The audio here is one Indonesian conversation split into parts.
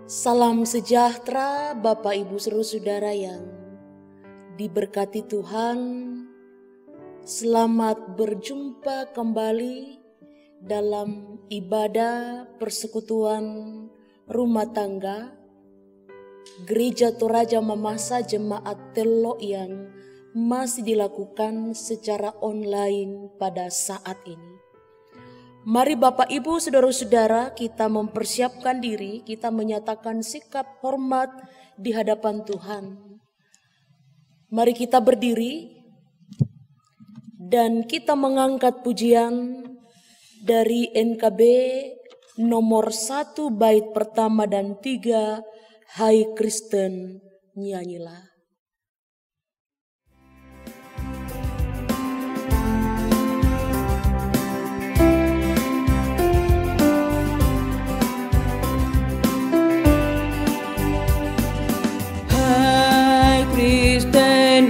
Salam sejahtera Bapak Ibu Saudara yang diberkati Tuhan. Selamat berjumpa kembali dalam ibadah persekutuan rumah tangga Gereja Toraja Mamasa Jemaat Telo yang masih dilakukan secara online pada saat ini. Mari Bapak Ibu Saudara-saudara, kita mempersiapkan diri, kita menyatakan sikap hormat di hadapan Tuhan. Mari kita berdiri dan kita mengangkat pujian dari NKB nomor 1 bait pertama dan 3, Hai Kristen nyanyilah.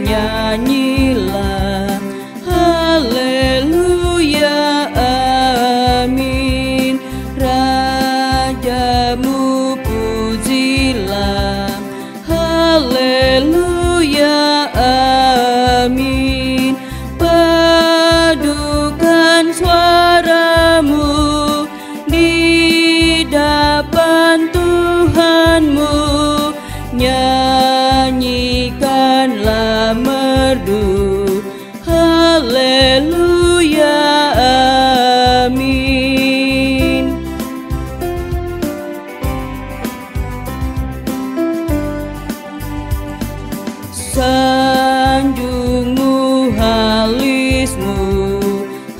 Nyanyilah, haleluya, amin. Rajamu pujilah, haleluya, amin. Padukan suaramu di depan Tuhanmu, nyanyikanlah merdu, haleluya, amin. Sanjungmu halismu,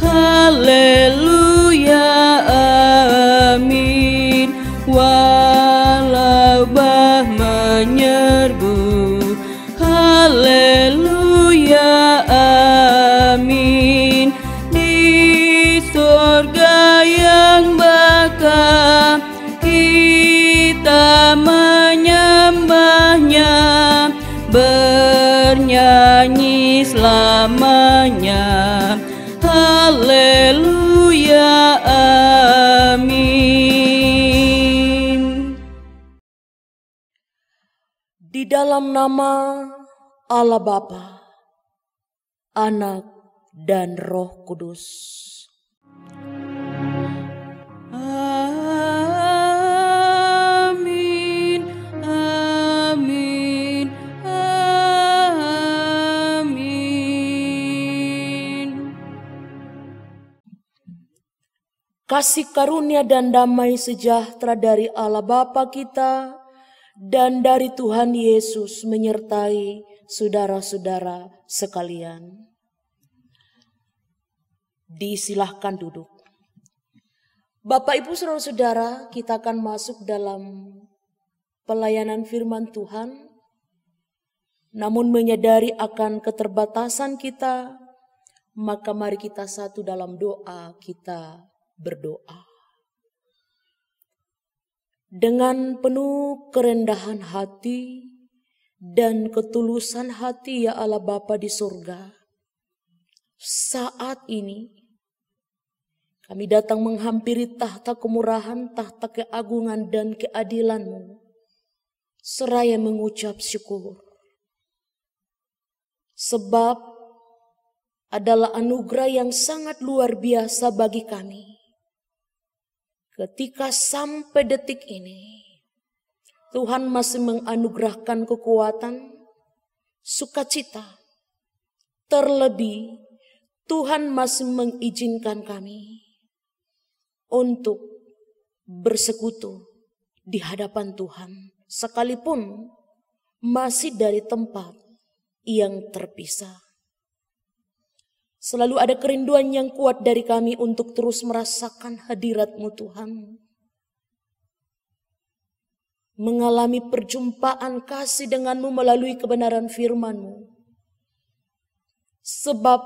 haleluya, amin. Walau bah menyerbu, haleluya, amin. Di surga yang bakal kita menyembahnya, bernyanyi selamanya, haleluya, amin. Di dalam nama Allah Bapa, Anak, dan Roh Kudus. Amin, amin, amin. Kasih karunia dan damai sejahtera dari Allah Bapa kita dan dari Tuhan Yesus menyertai saudara-saudara sekalian. Disilahkan duduk. Bapak Ibu Saudara-saudara, kita akan masuk dalam pelayanan firman Tuhan. Namun menyadari akan keterbatasan kita, maka mari kita satu dalam doa, kita berdoa. Dengan penuh kerendahan hati dan ketulusan hati, ya Allah Bapa di surga, saat ini kami datang menghampiri tahta kemurahan, tahta keagungan dan keadilan-Mu, seraya mengucap syukur. Sebab adalah anugerah yang sangat luar biasa bagi kami. Ketika sampai detik ini, Tuhan masih menganugerahkan kekuatan, sukacita. Terlebih, Tuhan masih mengizinkan kami untuk bersekutu di hadapan Tuhan, sekalipun masih dari tempat yang terpisah. Selalu ada kerinduan yang kuat dari kami untuk terus merasakan hadirat-Mu Tuhan. Mengalami perjumpaan kasih dengan-Mu melalui kebenaran firman-Mu. Sebab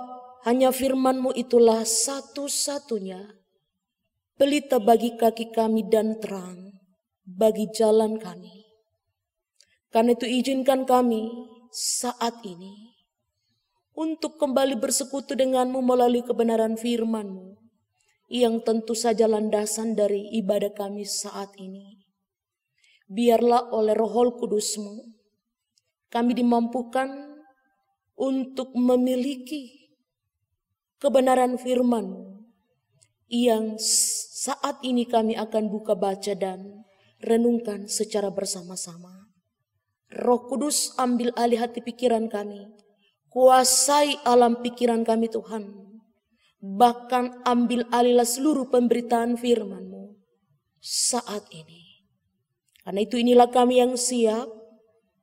hanya firman-Mu itulah satu-satunya pelita bagi kaki kami dan terang bagi jalan kami. Karena itu izinkan kami saat ini untuk kembali bersekutu dengan-Mu melalui kebenaran firman-Mu yang tentu saja landasan dari ibadah kami saat ini. biarlah oleh Roh Kudus-Mu kami dimampukan untuk memiliki kebenaran firman-Mu yang saat ini kami akan buka baca dan renungkan secara bersama-sama. Roh Kudus, ambil alih hati pikiran kami, kuasai alam pikiran kami Tuhan, bahkan ambil alihlah seluruh pemberitaan firman-Mu saat ini. Karena itu inilah kami yang siap,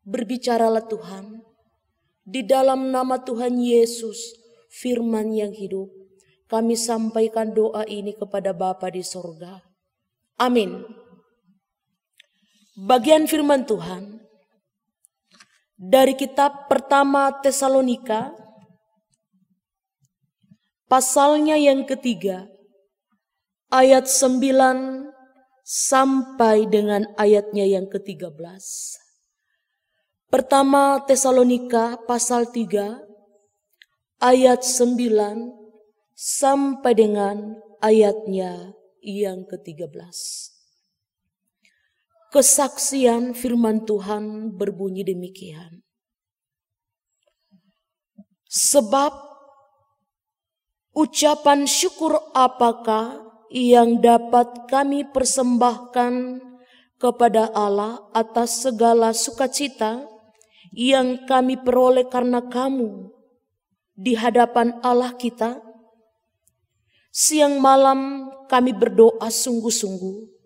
berbicaralah Tuhan, di dalam nama Tuhan Yesus, firman yang hidup, kami sampaikan doa ini kepada Bapa di sorga. Amin. Bagian firman Tuhan dari kitab pertama Tesalonika, pasalnya yang ketiga, ayat 9 sampai dengan ayatnya yang ke-13. Pertama Tesalonika pasal 3, ayat 9 sampai dengan ayatnya yang ke-13. Kesaksian firman Tuhan berbunyi demikian. Sebab ucapan syukur apakah yang dapat kami persembahkan kepada Allah atas segala sukacita yang kami peroleh karena kamu di hadapan Allah kita? Siang malam kami berdoa sungguh-sungguh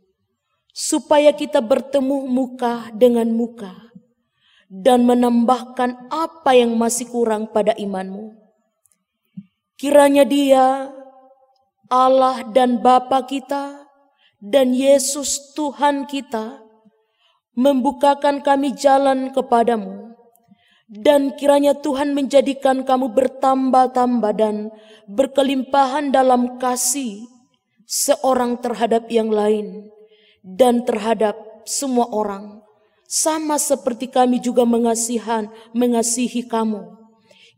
supaya kita bertemu muka dengan muka dan menambahkan apa yang masih kurang pada iman-Mu. Kiranya Dia, Allah dan Bapa kita, dan Yesus Tuhan kita, membukakan kami jalan kepadamu, dan kiranya Tuhan menjadikan kamu bertambah-tambah dan berkelimpahan dalam kasih seorang terhadap yang lain, dan terhadap semua orang, sama seperti kami juga mengasihi kamu.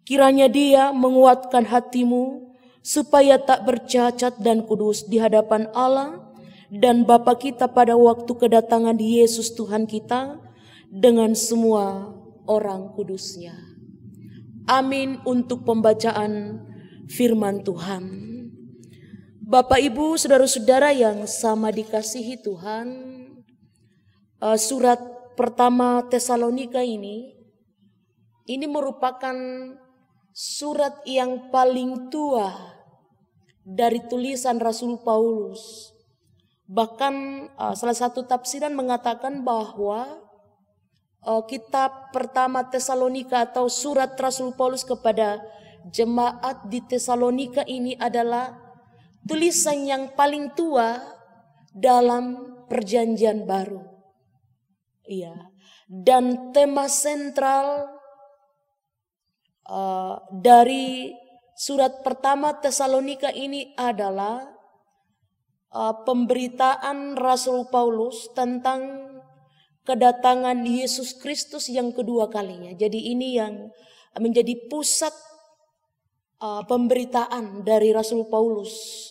Kiranya Dia menguatkan hatimu supaya tak bercacat dan kudus di hadapan Allah dan Bapa kita pada waktu kedatangan Yesus Tuhan kita dengan semua orang kudusnya. Amin untuk pembacaan firman Tuhan. Bapak, Ibu, saudara-saudara yang sama dikasihi Tuhan, surat pertama Tesalonika ini merupakan surat yang paling tua dari tulisan Rasul Paulus. Bahkan salah satu tafsiran mengatakan bahwa kitab pertama Tesalonika atau surat Rasul Paulus kepada jemaat di Tesalonika ini adalah tulisan yang paling tua dalam Perjanjian Baru. Iya. Dan tema sentral dari surat pertama Tesalonika ini adalah pemberitaan Rasul Paulus tentang kedatangan Yesus Kristus yang kedua kalinya. Jadi ini yang menjadi pusat pemberitaan dari Rasul Paulus.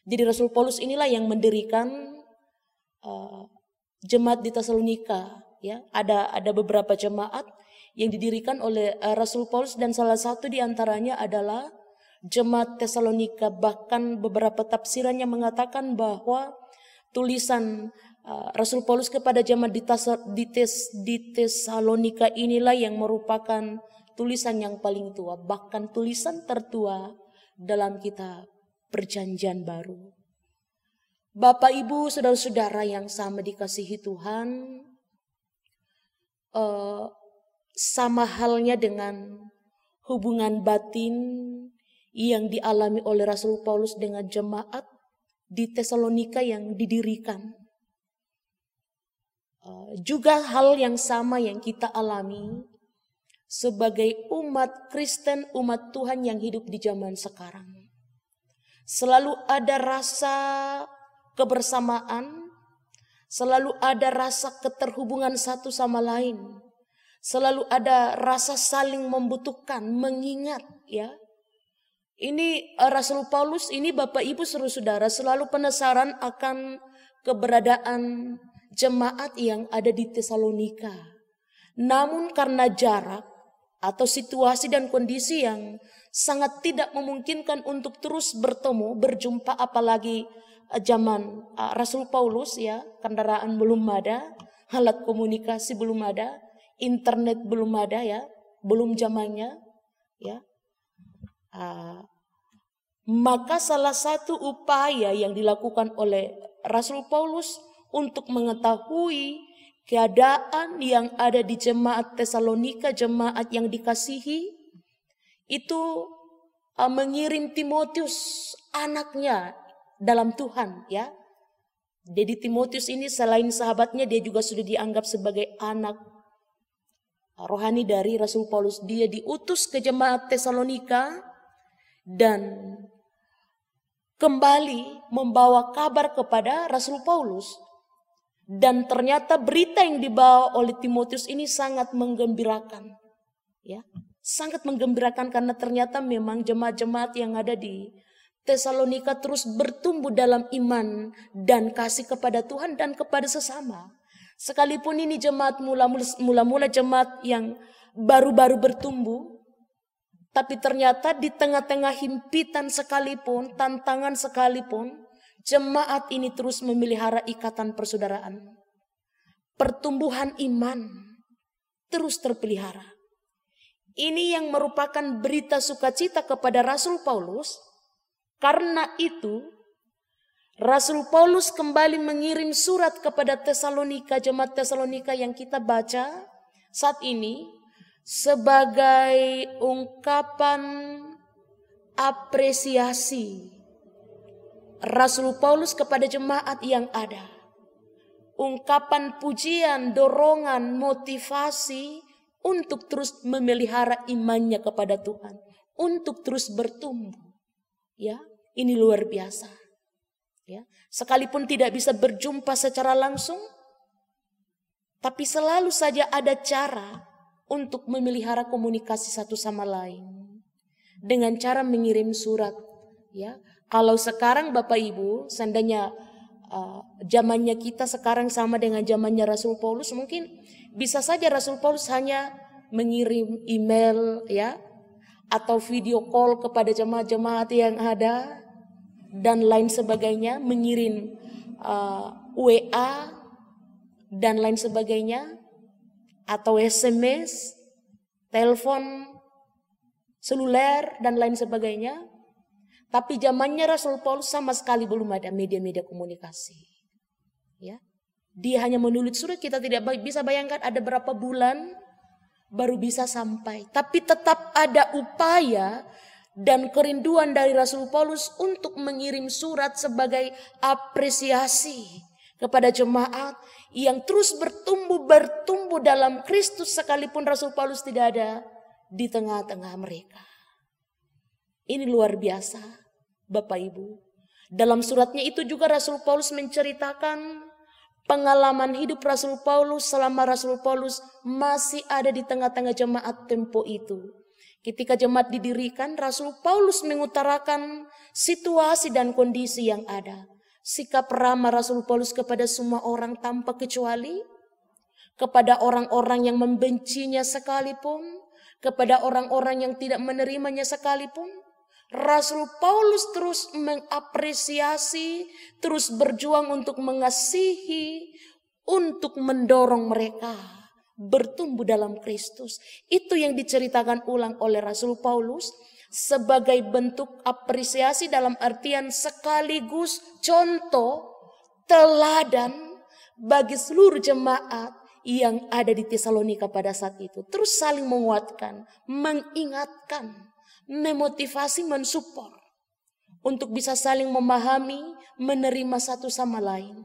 Jadi Rasul Paulus inilah yang mendirikan jemaat di Tesalonika. Ya, ada beberapa jemaat yang didirikan oleh Rasul Paulus dan salah satu di antaranya adalah jemaat Tesalonika. Bahkan beberapa tafsirannya mengatakan bahwa tulisan Rasul Paulus kepada jemaat di Tesalonika inilah yang merupakan tulisan yang paling tua, bahkan tulisan tertua dalam kitab Perjanjian Baru. Bapak, Ibu, saudara-saudara yang sama dikasihi Tuhan, sama halnya dengan hubungan batin yang dialami oleh Rasul Paulus dengan jemaat di Tesalonika yang didirikan. Juga hal yang sama yang kita alami sebagai umat Kristen, umat Tuhan yang hidup di zaman sekarang. Selalu ada rasa kebersamaan, selalu ada rasa keterhubungan satu sama lain, selalu ada rasa saling membutuhkan, mengingat, ya. Ini Rasul Paulus ini, Bapak Ibu saudara-saudara, selalu penasaran akan keberadaan jemaat yang ada di Tesalonika. Namun karena jarak atau situasi dan kondisi yang sangat tidak memungkinkan untuk terus bertemu, berjumpa, apalagi zaman Rasul Paulus ya, kendaraan belum ada, alat komunikasi belum ada, internet belum ada ya, belum zamannya ya. Maka salah satu upaya yang dilakukan oleh Rasul Paulus untuk mengetahui keadaan yang ada di jemaat Tesalonika, jemaat yang dikasihi, itu mengirim Timotius, anaknya dalam Tuhan ya. Jadi Timotius ini selain sahabatnya, dia juga sudah dianggap sebagai anak rohani dari Rasul Paulus. Dia diutus ke jemaat Tesalonika dan kembali membawa kabar kepada Rasul Paulus. Dan ternyata berita yang dibawa oleh Timotius ini sangat menggembirakan. Ya, sangat menggembirakan karena ternyata memang jemaat-jemaat yang ada di Tesalonika terus bertumbuh dalam iman dan kasih kepada Tuhan dan kepada sesama. Sekalipun ini jemaat mula-mula jemaat yang baru-baru bertumbuh, tapi ternyata di tengah-tengah himpitan sekalipun, tantangan sekalipun, jemaat ini terus memelihara ikatan persaudaraan. Pertumbuhan iman terus terpelihara. Ini yang merupakan berita sukacita kepada Rasul Paulus. Karena itu, Rasul Paulus kembali mengirim surat kepada Tesalonika, jemaat Tesalonika yang kita baca saat ini sebagai ungkapan apresiasi Rasul Paulus kepada jemaat yang ada. Ungkapan pujian, dorongan, motivasi untuk terus memelihara imannya kepada Tuhan, untuk terus bertumbuh. Ya, ini luar biasa. Ya, sekalipun tidak bisa berjumpa secara langsung, tapi selalu saja ada cara untuk memelihara komunikasi satu sama lain dengan cara mengirim surat. Ya, kalau sekarang Bapak Ibu, seandainya zamannya kita sekarang sama dengan zamannya Rasul Paulus, mungkin bisa saja Rasul Paulus hanya mengirim email ya, atau video call kepada jemaat-jemaat yang ada dan lain sebagainya, mengirim WA dan lain sebagainya, atau SMS, telepon seluler dan lain sebagainya. Tapi zamannya Rasul Paulus sama sekali belum ada media-media komunikasi. Ya, dia hanya menulis surat, kita tidak bisa bayangkan ada berapa bulan baru bisa sampai. Tapi tetap ada upaya dan kerinduan dari Rasul Paulus untuk mengirim surat sebagai apresiasi kepada jemaat yang terus bertumbuh dalam Kristus sekalipun Rasul Paulus tidak ada di tengah-tengah mereka. Ini luar biasa, Bapak Ibu. Dalam suratnya itu juga Rasul Paulus menceritakan pengalaman hidup Rasul Paulus selama Rasul Paulus masih ada di tengah-tengah jemaat tempo itu. Ketika jemaat didirikan, Rasul Paulus mengutarakan situasi dan kondisi yang ada. Sikap ramah Rasul Paulus kepada semua orang tanpa kecuali, kepada orang-orang yang membencinya sekalipun, kepada orang-orang yang tidak menerimanya sekalipun. Rasul Paulus terus mengapresiasi, terus berjuang untuk mengasihi, untuk mendorong mereka bertumbuh dalam Kristus. Itu yang diceritakan ulang oleh Rasul Paulus sebagai bentuk apresiasi dalam artian sekaligus contoh teladan bagi seluruh jemaat yang ada di Tesalonika pada saat itu. Terus saling menguatkan, mengingatkan, memotivasi, mensupport untuk bisa saling memahami, menerima satu sama lain.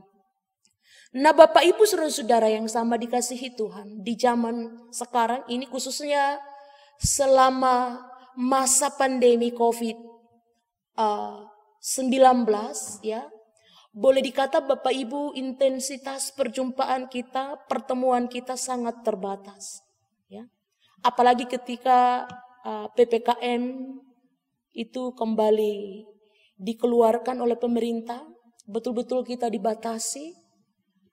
Nah, Bapak Ibu saudara-saudara yang sama dikasihi Tuhan, di zaman sekarang ini khususnya selama masa pandemi COVID-19 ya, boleh dikata Bapak Ibu intensitas perjumpaan kita, pertemuan kita sangat terbatas ya. Apalagi ketika PPKM itu kembali dikeluarkan oleh pemerintah, betul-betul kita dibatasi.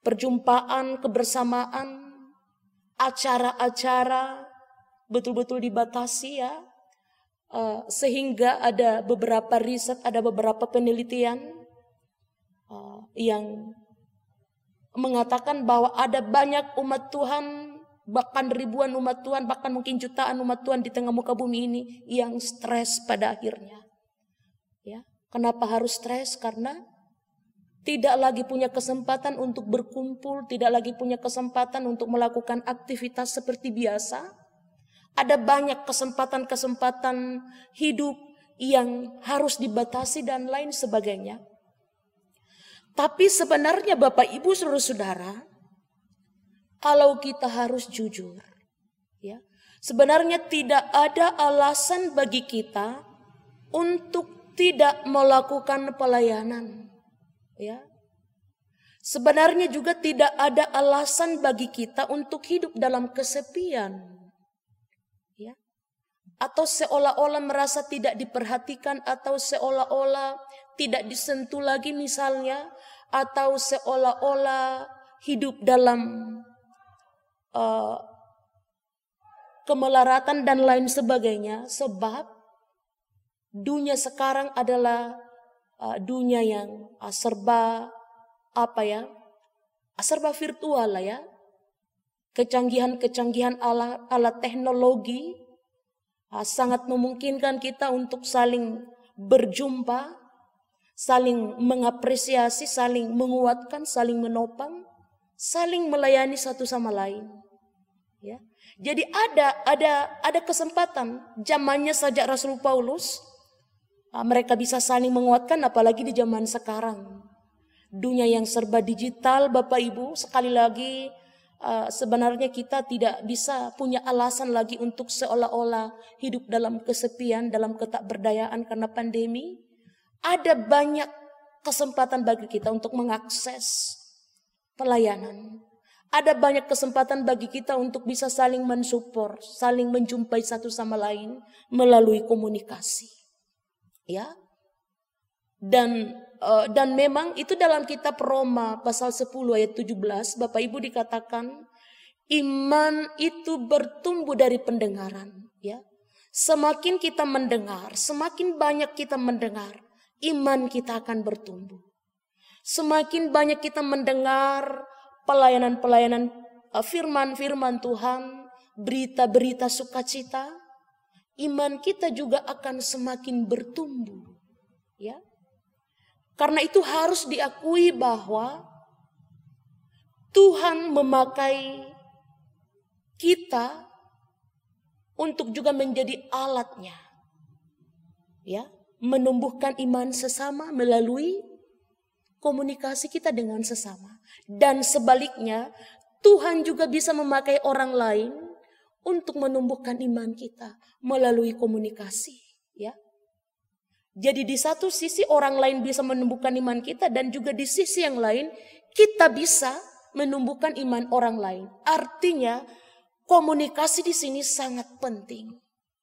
perjumpaan, kebersamaan, acara-acara betul-betul dibatasi ya. Sehingga ada beberapa riset, ada beberapa penelitian yang mengatakan bahwa ada banyak umat Tuhan, bahkan ribuan umat Tuhan, bahkan mungkin jutaan umat Tuhan di tengah muka bumi ini yang stres pada akhirnya. Ya, kenapa harus stres? Karena tidak lagi punya kesempatan untuk berkumpul, tidak lagi punya kesempatan untuk melakukan aktivitas seperti biasa. Ada banyak kesempatan-kesempatan hidup yang harus dibatasi dan lain sebagainya. Tapi sebenarnya Bapak Ibu saudara-saudara, kalau kita harus jujur, ya, sebenarnya tidak ada alasan bagi kita untuk tidak melakukan pelayanan. Ya. Sebenarnya juga tidak ada alasan bagi kita untuk hidup dalam kesepian. Ya. Atau seolah-olah merasa tidak diperhatikan, atau seolah-olah tidak disentuh lagi misalnya, atau seolah-olah hidup dalam kemelaratan dan lain sebagainya. Sebab dunia sekarang adalah dunia yang serba serba virtual lah ya. Kecanggihan-kecanggihan alat teknologi sangat memungkinkan kita untuk saling berjumpa, saling mengapresiasi, saling menguatkan, saling menopang, saling melayani satu sama lain. Ya. Jadi ada kesempatan zamannya saja Rasul Paulus, mereka bisa saling menguatkan, apalagi di zaman sekarang. Dunia yang serba digital, Bapak Ibu, sekali lagi sebenarnya kita tidak bisa punya alasan lagi untuk seolah-olah hidup dalam kesepian, dalam ketakberdayaan karena pandemi. Ada banyak kesempatan bagi kita untuk mengakses pelayanan. Ada banyak kesempatan bagi kita untuk bisa saling mensupport, saling menjumpai satu sama lain melalui komunikasi. Ya. Dan memang itu dalam kitab Roma pasal 10 ayat 17, Bapak Ibu dikatakan iman itu bertumbuh dari pendengaran, ya. Semakin kita mendengar, semakin banyak kita mendengar, iman kita akan bertumbuh. Semakin banyak kita mendengar pelayanan-pelayanan firman-firman Tuhan, berita-berita sukacita, iman kita juga akan semakin bertumbuh. Ya. Karena itu harus diakui bahwa Tuhan memakai kita untuk juga menjadi alatnya. Ya, menumbuhkan iman sesama melalui komunikasi kita dengan sesama. Dan sebaliknya, Tuhan juga bisa memakai orang lain untuk menumbuhkan iman kita melalui komunikasi. Ya. Jadi di satu sisi orang lain bisa menumbuhkan iman kita, dan juga di sisi yang lain kita bisa menumbuhkan iman orang lain. Artinya komunikasi di sini sangat penting.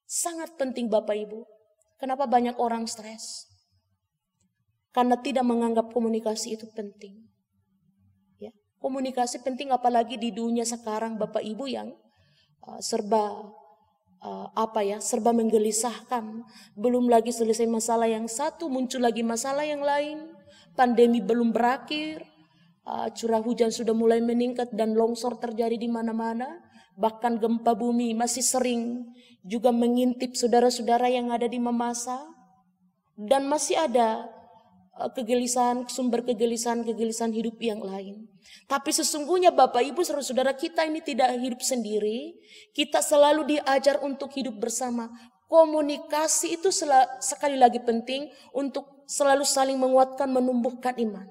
Sangat penting Bapak Ibu. Kenapa banyak orang stres? Karena tidak menganggap komunikasi itu penting. Ya, komunikasi penting apalagi di dunia sekarang Bapak Ibu yang serba menggelisahkan. Belum lagi selesai masalah yang satu, muncul lagi masalah yang lain. Pandemi belum berakhir, curah hujan sudah mulai meningkat dan longsor terjadi di mana-mana. Bahkan gempa bumi masih sering juga mengintip saudara-saudara yang ada di Mamasa. Dan masih ada kegelisahan, sumber kegelisahan hidup yang lain. Tapi sesungguhnya Bapak Ibu saudara-saudara, kita ini tidak hidup sendiri. Kita selalu diajar untuk hidup bersama. Komunikasi itu sekali lagi penting untuk selalu saling menguatkan, menumbuhkan iman.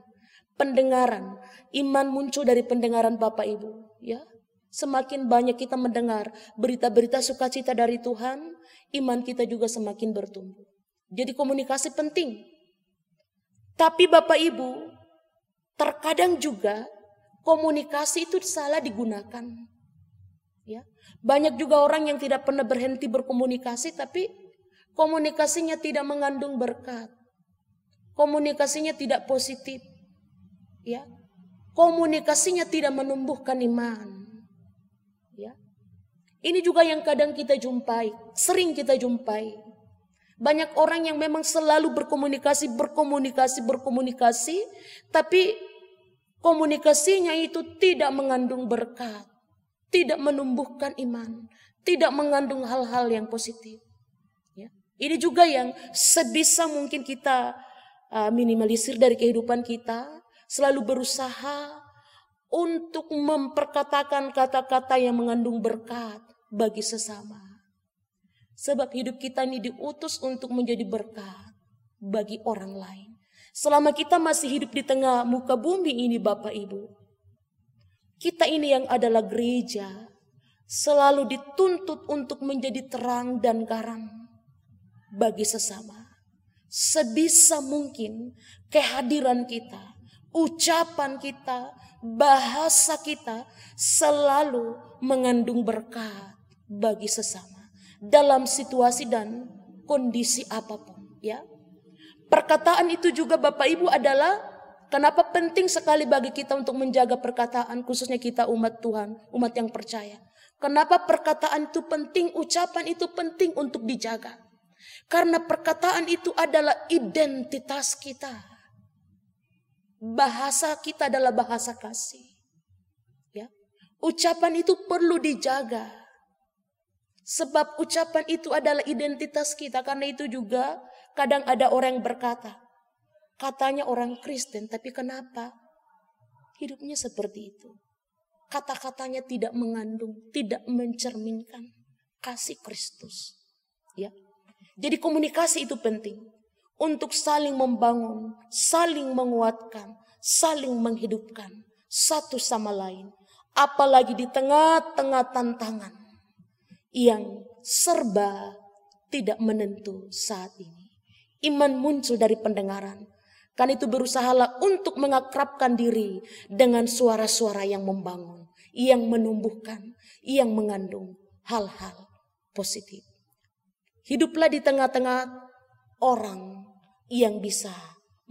Pendengaran, iman muncul dari pendengaran Bapak Ibu. Ya, semakin banyak kita mendengar berita-berita sukacita dari Tuhan, iman kita juga semakin bertumbuh. Jadi komunikasi penting. Tapi Bapak Ibu, terkadang juga komunikasi itu salah digunakan. Ya, banyak juga orang yang tidak pernah berhenti berkomunikasi, tapi komunikasinya tidak mengandung berkat. Komunikasinya tidak positif. Ya, komunikasinya tidak menumbuhkan iman. Ya. Ini juga yang kadang kita jumpai, sering kita jumpai. Banyak orang yang memang selalu berkomunikasi, tapi komunikasinya itu tidak mengandung berkat, tidak menumbuhkan iman, tidak mengandung hal-hal yang positif. Ya. Ini juga yang sebisa mungkin kita minimalisir dari kehidupan kita, selalu berusaha untuk memperkatakan kata-kata yang mengandung berkat bagi sesama. Sebab hidup kita ini diutus untuk menjadi berkat bagi orang lain. Selama kita masih hidup di tengah muka bumi ini Bapak Ibu, kita ini yang adalah gereja selalu dituntut untuk menjadi terang dan garam bagi sesama. Sebisa mungkin kehadiran kita, ucapan kita, bahasa kita selalu mengandung berkat bagi sesama. Dalam situasi dan kondisi apapun, ya. Perkataan itu juga Bapak Ibu adalah kenapa penting sekali bagi kita untuk menjaga perkataan, khususnya kita umat Tuhan, umat yang percaya. Kenapa perkataan itu penting, ucapan itu penting untuk dijaga? Karena perkataan itu adalah identitas kita. Bahasa kita adalah bahasa kasih. Ya. Ucapan itu perlu dijaga. Sebab ucapan itu adalah identitas kita. Karena itu juga kadang ada orang yang berkata, katanya orang Kristen, tapi kenapa hidupnya seperti itu? Kata-katanya tidak mengandung, tidak mencerminkan kasih Kristus. Ya. Jadi komunikasi itu penting untuk saling membangun, saling menguatkan, saling menghidupkan satu sama lain. Apalagi di tengah-tengah tantangan yang serba tidak menentu saat ini. Iman muncul dari pendengaran. Karena itu berusahalah untuk mengakrabkan diri dengan suara-suara yang membangun, yang menumbuhkan, yang mengandung hal-hal positif. Hiduplah di tengah-tengah orang yang bisa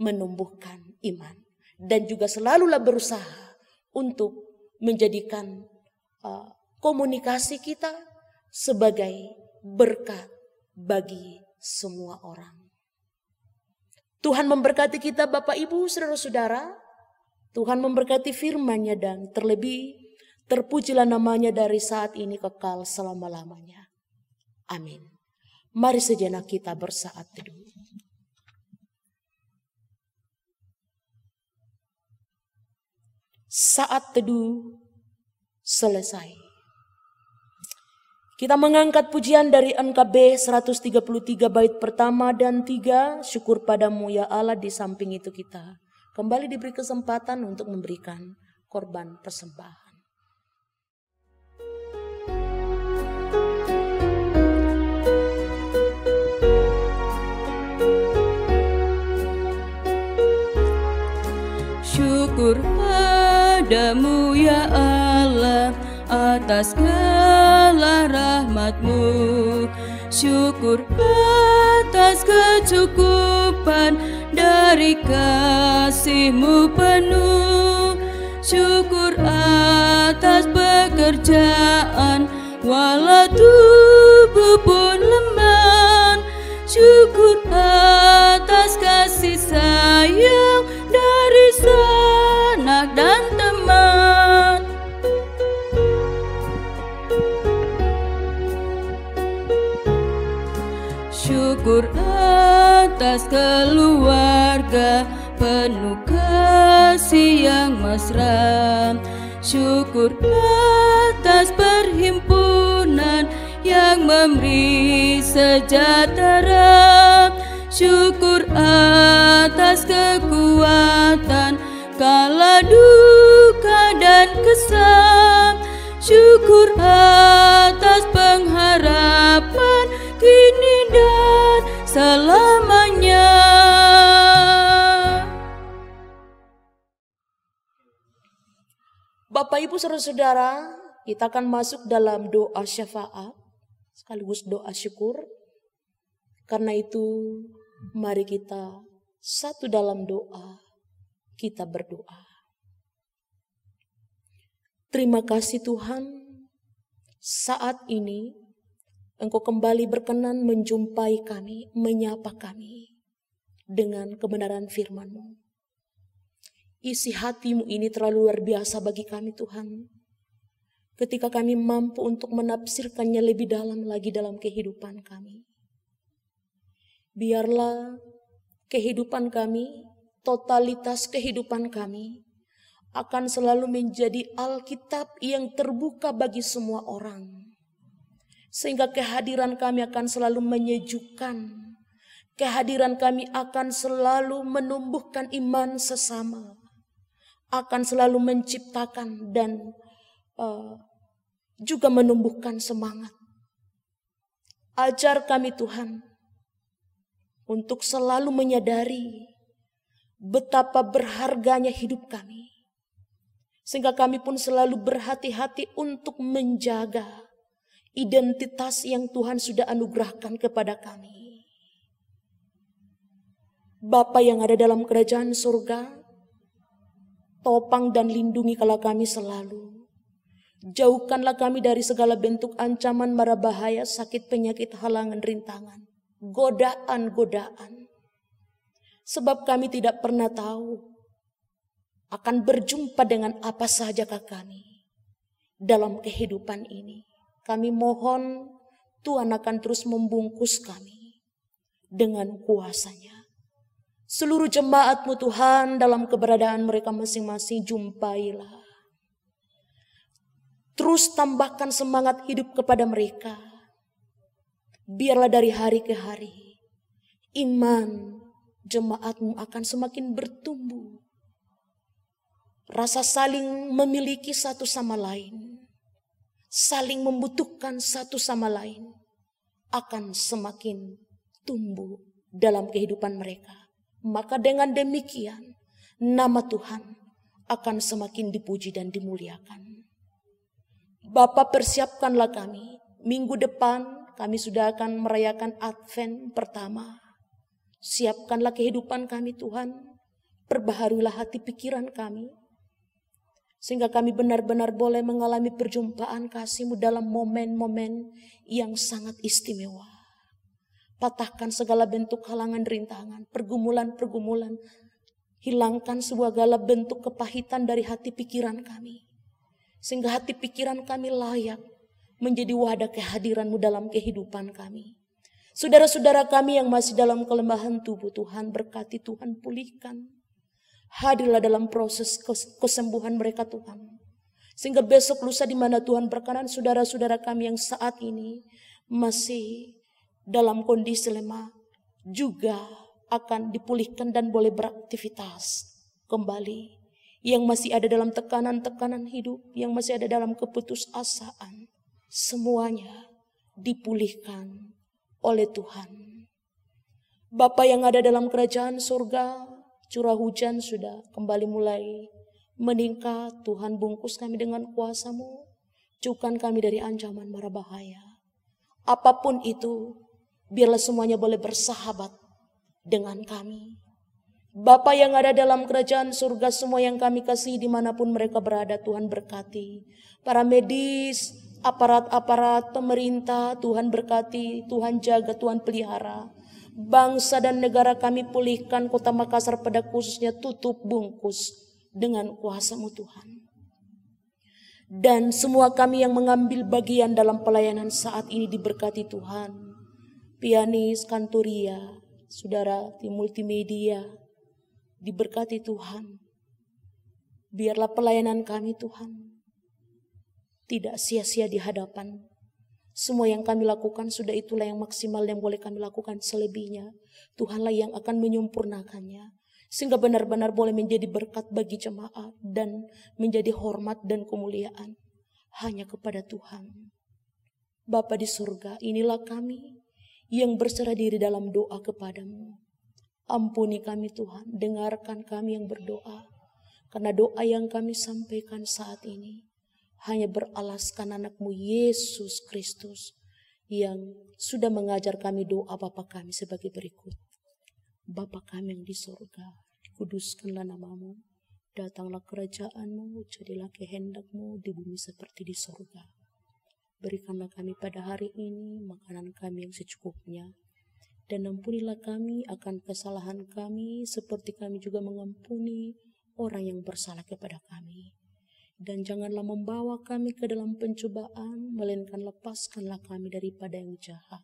menumbuhkan iman. Dan juga selalulah berusaha untuk menjadikan komunikasi kita sebagai berkat bagi semua orang. Tuhan memberkati kita Bapak Ibu saudara-saudara. Tuhan memberkati firman-Nya dan terlebih terpujilah namanya dari saat ini kekal selama-lamanya. Amin. Mari sejenak kita bersaat teduh. Saat teduh selesai. Kita mengangkat pujian dari NKB 133 bait pertama dan 3. Syukur padamu ya Allah. Di samping itu kita kembali diberi kesempatan untuk memberikan korban persembahan. Syukur padamu ya Allah atas segala rahmat-Mu. Syukur atas kecukupan dari kasih-Mu penuh. Syukur atas pekerjaan walau tubuh pun lemah. Syukur atas kasih sayang dari sanak dan teman. Syukur atas keluarga penuh kasih yang mesra. Syukur atas perhimpunan yang memberi sejahtera. Syukur atas kekuatan kala duka dan kesal. Syukur atas pengharapan kini dan selamanya. Bapak Ibu saudara-saudara, kita akan masuk dalam doa syafaat sekaligus doa syukur. Karena itu mari kita satu dalam doa, kita berdoa. Terima kasih Tuhan, saat ini Engkau kembali berkenan menjumpai kami, menyapa kami dengan kebenaran firman-Mu. Isi hati-Mu ini terlalu luar biasa bagi kami Tuhan. Ketika kami mampu untuk menafsirkannya lebih dalam lagi dalam kehidupan kami. Biarlah kehidupan kami, totalitas kehidupan kami akan selalu menjadi Alkitab yang terbuka bagi semua orang. Sehingga kehadiran kami akan selalu menyejukkan. Kehadiran kami akan selalu menumbuhkan iman sesama. Akan selalu menciptakan dan juga menumbuhkan semangat. Ajar kami Tuhan untuk selalu menyadari betapa berharganya hidup kami. Sehingga kami pun selalu berhati-hati untuk menjaga identitas yang Tuhan sudah anugerahkan kepada kami. Bapa yang ada dalam kerajaan surga, topang dan lindungi kala kami selalu. Jauhkanlah kami dari segala bentuk ancaman, mara bahaya, sakit, penyakit, halangan, rintangan, godaan-godaan. Sebab kami tidak pernah tahu akan berjumpa dengan apa sajakah kami dalam kehidupan ini. Kami mohon Tuhan akan terus membungkus kami dengan kuasa-Nya. Seluruh jemaat-Mu Tuhan dalam keberadaan mereka masing-masing, jumpailah. Terus tambahkan semangat hidup kepada mereka. Biarlah dari hari ke hari iman jemaat-Mu akan semakin bertumbuh. Rasa saling memiliki satu sama lain, saling membutuhkan satu sama lain akan semakin tumbuh dalam kehidupan mereka. Maka dengan demikian nama Tuhan akan semakin dipuji dan dimuliakan. Bapa, persiapkanlah kami. Minggu depan kami sudah akan merayakan Advent pertama. Siapkanlah kehidupan kami Tuhan. Perbaharuilah hati pikiran kami. Sehingga kami benar-benar boleh mengalami perjumpaan kasih-Mu dalam momen-momen yang sangat istimewa. Patahkan segala bentuk halangan rintangan, pergumulan-pergumulan. Hilangkan segala bentuk kepahitan dari hati pikiran kami. Sehingga hati pikiran kami layak menjadi wadah kehadiran-Mu dalam kehidupan kami. Saudara-saudara kami yang masih dalam kelemahan tubuh, Tuhan berkati, Tuhan pulihkan. Hadirlah dalam proses kesembuhan mereka Tuhan. Sehingga besok lusa di mana Tuhan berkenan, saudara-saudara kami yang saat ini masih dalam kondisi lemah juga akan dipulihkan dan boleh beraktivitas kembali. Yang masih ada dalam tekanan-tekanan hidup, yang masih ada dalam keputusasaan, semuanya dipulihkan oleh Tuhan. Bapa yang ada dalam kerajaan surga, curah hujan sudah kembali mulai meningkat. Tuhan bungkus kami dengan kuasa-Mu, jauhkan kami dari ancaman mara bahaya. Apapun itu, biarlah semuanya boleh bersahabat dengan kami. Bapa yang ada dalam kerajaan surga, semua yang kami kasih dimanapun mereka berada, Tuhan berkati. Para medis, aparat-aparat pemerintah, Tuhan berkati, Tuhan jaga, Tuhan pelihara. Bangsa dan negara kami pulihkan, Kota Makassar pada khususnya tutup bungkus dengan kuasa-Mu Tuhan. Dan semua kami yang mengambil bagian dalam pelayanan saat ini diberkati Tuhan. Pianis, kantoria, saudara di multimedia, diberkati Tuhan. Biarlah pelayanan kami Tuhan tidak sia-sia di hadapan. Semua yang kami lakukan sudah itulah yang maksimal yang boleh kami lakukan. Selebihnya Tuhanlah yang akan menyempurnakannya. Sehingga benar-benar boleh menjadi berkat bagi jemaat dan menjadi hormat dan kemuliaan hanya kepada Tuhan. Bapa di surga, inilah kami yang berserah diri dalam doa kepadamu. Ampuni kami Tuhan, dengarkan kami yang berdoa. Karena doa yang kami sampaikan saat ini hanya beralaskan anak-Mu Yesus Kristus yang sudah mengajar kami doa Bapa kami sebagai berikut. Bapa kami yang di surga, dikuduskanlah nama-Mu, Datanglah kerajaan-Mu, jadilah kehendak-Mu di bumi seperti di surga. Berikanlah kami pada hari ini makanan kami yang secukupnya, dan ampunilah kami akan kesalahan kami seperti kami juga mengampuni orang yang bersalah kepada kami. Dan janganlah membawa kami ke dalam pencobaan, melainkan lepaskanlah kami daripada yang jahat.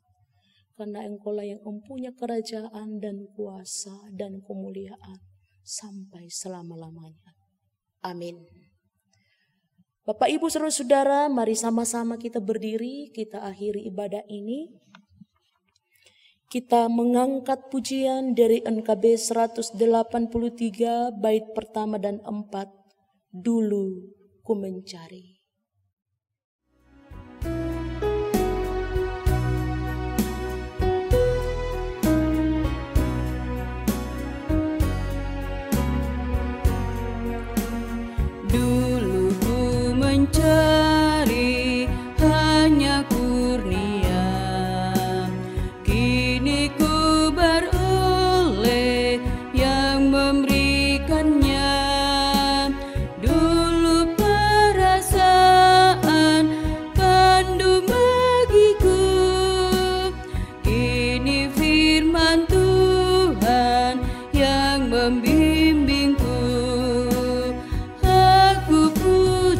Karena Engkau-Lah yang mempunyai kerajaan dan kuasa dan kemuliaan sampai selama-lamanya. Amin. Bapak, Ibu, saudara-saudara, mari sama-sama kita berdiri, kita akhiri ibadah ini. Kita mengangkat pujian dari NKB 183 bait pertama dan 4. Dulu ku mencari. Dulu ku mencari hanya kurnia, kini ku beroleh yang memberikannya. Dulu perasaan pandu bagiku, kini firman Tuhan yang membimbingku.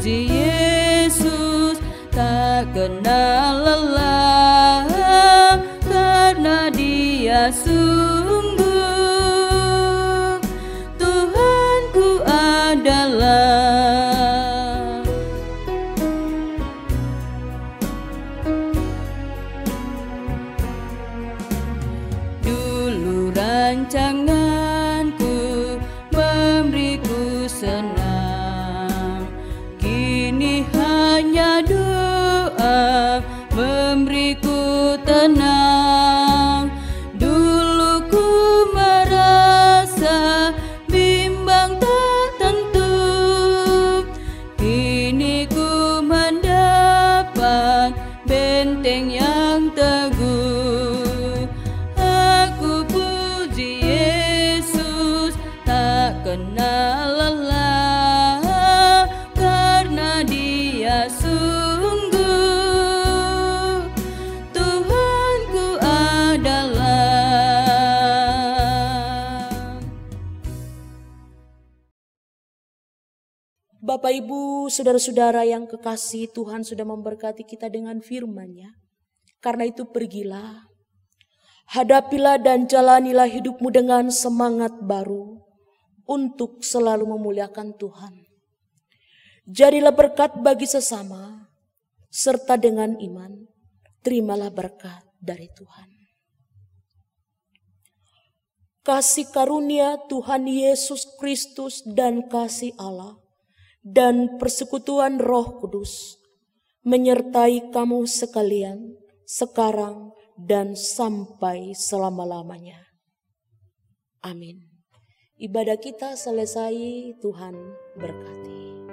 Yesus tak kenal lelah, karena Dia sungguh Tuhanku adalah. Dulu rancanganku memberiku senang, kini hanya doa memberiku tenang. Dulu ku merasa bimbang tak tentu, kini ku mendapat benteng yang teguh. Aku puji Yesus tak kenal lelah, karena Dia sungguh Tuhanku adalah. Bapak, Ibu, saudara-saudara yang kekasih, Tuhan sudah memberkati kita dengan firman-Nya. Karena itu pergilah, hadapilah dan jalanilah hidupmu dengan semangat baru untuk selalu memuliakan Tuhan. Jadilah berkat bagi sesama, serta dengan iman, terimalah berkat dari Tuhan. Kasih karunia Tuhan Yesus Kristus dan kasih Allah dan persekutuan Roh Kudus menyertai kamu sekalian sekarang dan sampai selama-lamanya. Amin. Ibadah kita selesai, Tuhan berkati.